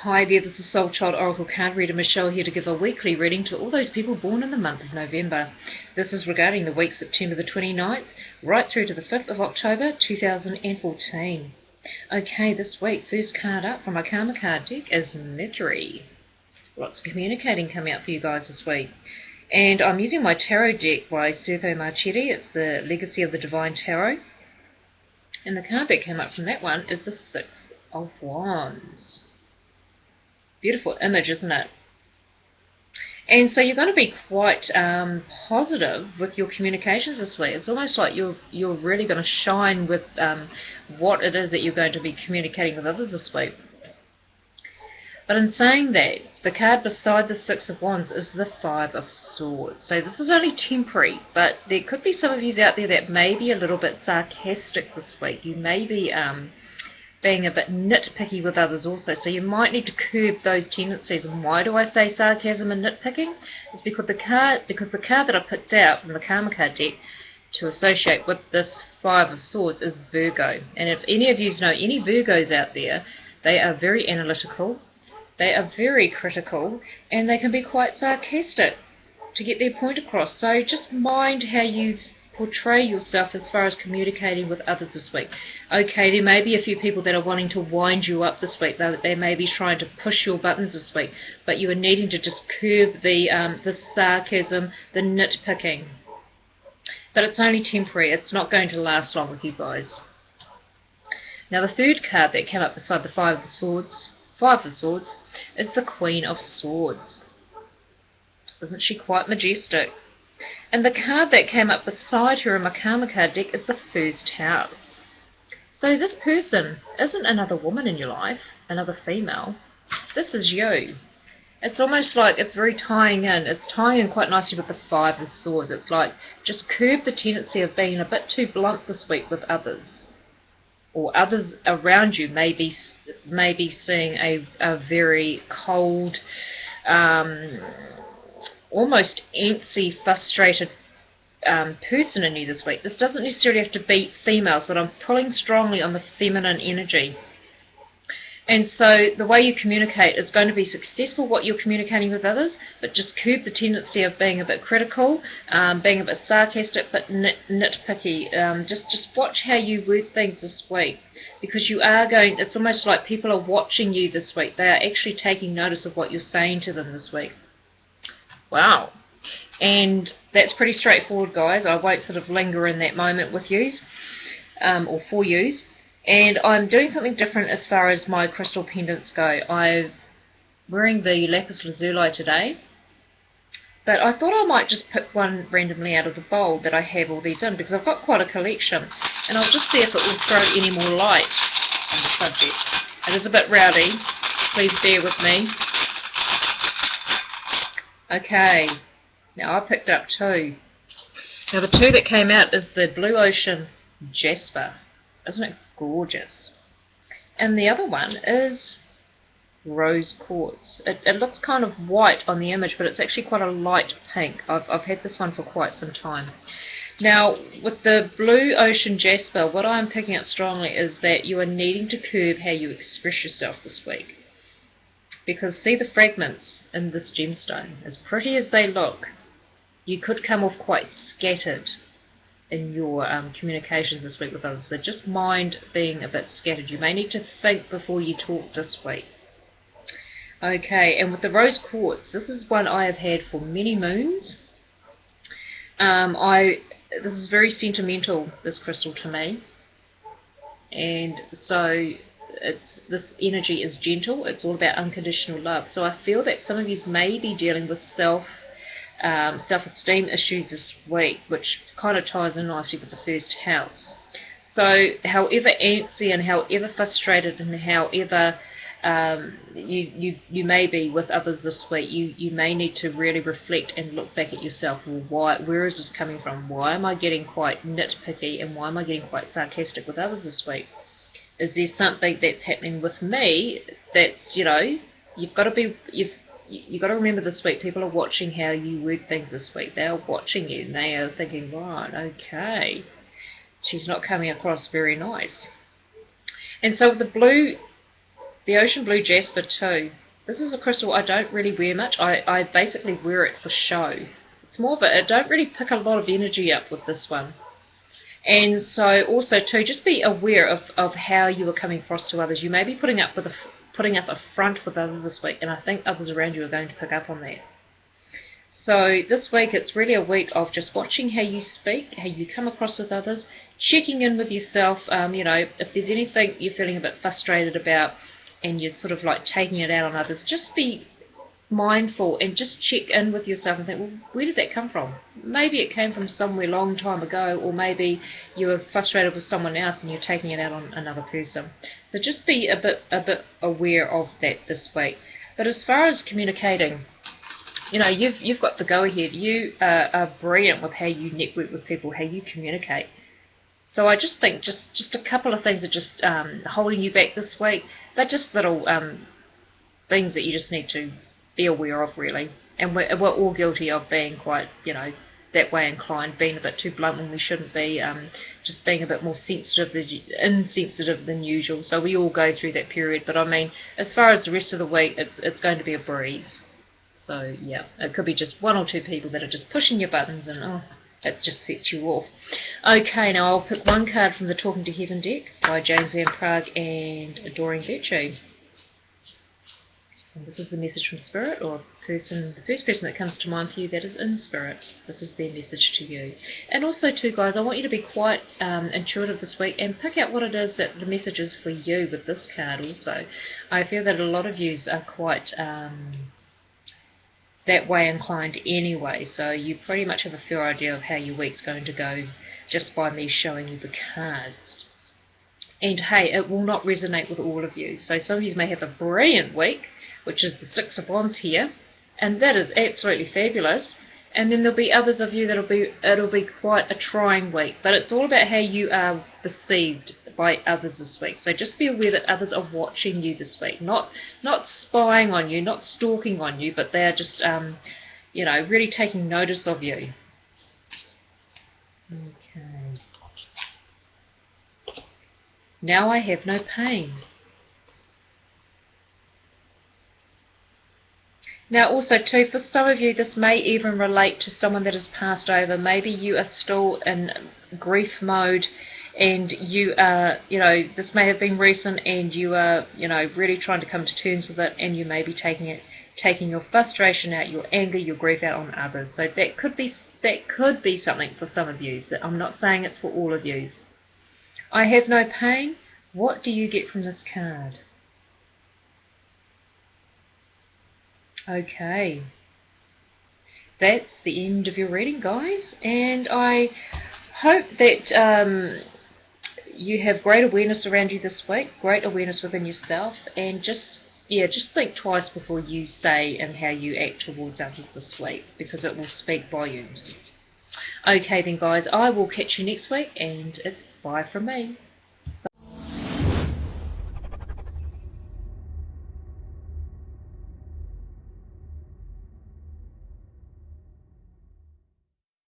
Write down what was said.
Hi there, this is Soul Child Oracle Card Reader Michelle here to give a weekly reading to all those people born in the month of November. This is regarding the week September the 29th right through to the 5th of October 2014. Okay, this week, first card up from my Karma card deck is Mercury. Lots of communicating coming out for you guys this week. And I'm using my tarot deck by Servo Marchetti. It's the Legacy of the Divine Tarot. And the card that came up from that one is the Six of Wands. Beautiful image, isn't it? And so you're going to be quite positive with your communications this week. It's almost like you're really going to shine with what it is that you're going to be communicating with others this week. But in saying that, the card beside the Six of Wands is the Five of Swords. So this is only temporary, but there could be some of you out there that may be a little bit sarcastic this week. You may be being a bit nitpicky with others also, so you might need to curb those tendencies. And why do I say sarcasm and nitpicking? It's because the card that I picked out from the Karma card deck to associate with this Five of Swords is Virgo. And if any of you know any Virgos out there, they are very analytical, they are very critical, and they can be quite sarcastic to get their point across. So just mind how you portray yourself as far as communicating with others this week. Okay, there may be a few people that are wanting to wind you up this week, though they may be trying to push your buttons this week, but you are needing to just curb the sarcasm, the nitpicking. But it's only temporary. It's not going to last long with you guys. Now the third card that came up beside the Five of Swords is the Queen of Swords. Isn't she quite majestic? And the card that came up beside her in my Karma card deck is the First House. So this person isn't another woman in your life, another female. This is you. It's almost like it's very tying in. It's tying in quite nicely with the Five of Swords. It's like just curb the tendency of being a bit too blunt this week with others. Or others around you may be seeing a very cold, almost antsy, frustrated person in you this week. This doesn't necessarily have to be females, but I'm pulling strongly on the feminine energy. And so the way you communicate is going to be successful, what you're communicating with others, but just curb the tendency of being a bit critical, being a bit sarcastic, but nitpicky. Just watch how you word things this week, because it's almost like people are watching you this week. They are actually taking notice of what you're saying to them this week. Wow. And that's pretty straightforward, guys. I won't sort of linger in that moment with yous, or for yous. And I'm doing something different as far as my crystal pendants go. I'm wearing the lapis lazuli today, but I thought I might just pick one randomly out of the bowl that I have all these in, because I've got quite a collection, and I'll just see if it will throw any more light on the subject. It is a bit rowdy. Please bear with me. Okay, now I picked up two. Now the two that came out is the Blue Ocean Jasper. Isn't it gorgeous? And the other one is Rose Quartz. It looks kind of white on the image, but it's actually quite a light pink. I've had this one for quite some time. Now, with the Blue Ocean Jasper, what I'm picking up strongly is that you are needing to curb how you express yourself this week. Because see the fragments in this gemstone, as pretty as they look, you could come off quite scattered in your communications this week with others. So just mind being a bit scattered. You may need to think before you talk this week. Okay, and with the Rose Quartz, this is one I have had for many moons. This is very sentimental, this crystal, to me. And so this energy is gentle. It's all about unconditional love. So I feel that some of you may be dealing with self-esteem issues this week, which kind of ties in nicely with the First House. So however antsy and however frustrated and however you may be with others this week, you may need to really reflect and look back at yourself. Well, where is this coming from? Why am I getting quite nitpicky, and why am I getting quite sarcastic with others this week? Is there something that's happening with me that's, you've got to remember this week, people are watching how you word things this week. They are watching you, and they are thinking, right, okay, she's not coming across very nice. And so the Blue The ocean blue jasper too. This is a crystal I don't really wear much. I basically wear it for show. It's more of a, I don't really pick a lot of energy up with this one. And so also too, just be aware of how you are coming across to others. You may be putting up a front with others this week, and I think others around you are going to pick up on that. So this week it's really a week of just watching how you speak, how you come across with others, checking in with yourself. You know, if there's anything you're feeling a bit frustrated about and you're sort of like taking it out on others, just be mindful and just check in with yourself and think, well, where did that come from? Maybe it came from somewhere long time ago, or maybe you were frustrated with someone else and you're taking it out on another person. So just be a bit aware of that this week. But as far as communicating, you know, you've got the go-ahead. You are brilliant with how you network with people, how you communicate. So I just think just a couple of things are just holding you back this week. They're just little things that you just need to be aware of, really. And we're all guilty of being quite, you know, that way inclined, being a bit too blunt when we shouldn't be, just being a bit more insensitive than usual. So we all go through that period. But I mean, as far as the rest of the week, it's going to be a breeze. So yeah, it could be just one or two people that are just pushing your buttons, and oh, it just sets you off. Okay, now I'll pick one card from the Talking to Heaven deck by James Van Prague and Doreen Virtue. And this is the message from Spirit, or the first person that comes to mind for you that is in Spirit. This is their message to you. And also too, guys, I want you to be quite intuitive this week and pick out what it is that the message is for you with this card also. I feel that a lot of you are quite that way inclined anyway, so you pretty much have a fair idea of how your week's going to go just by me showing you the cards. And hey, it will not resonate with all of you. So some of you may have a brilliant week, which is the Six of Wands here, and that is absolutely fabulous. And then there'll be others of you it'll be quite a trying week. But it's all about how you are perceived by others this week. So just be aware that others are watching you this week, not spying on you, not stalking on you, but they are just you know, really taking notice of you. Okay. Now I have no pain. Now also too, for some of you this may even relate to someone that has passed over. Maybe you are still in grief mode and you are, you know, this may have been recent and you are, you know, really trying to come to terms with it, and you may be taking your frustration out, your anger, your grief out on others. So that could be something for some of you. So I'm not saying it's for all of you. I have no pain. What do you get from this card? Okay, that's the end of your reading, guys, and I hope that you have great awareness around you this week, great awareness within yourself, and just think twice before you say and how you act towards others this week, because it will speak volumes. Okay then, guys, I will catch you next week, and it's bye from me.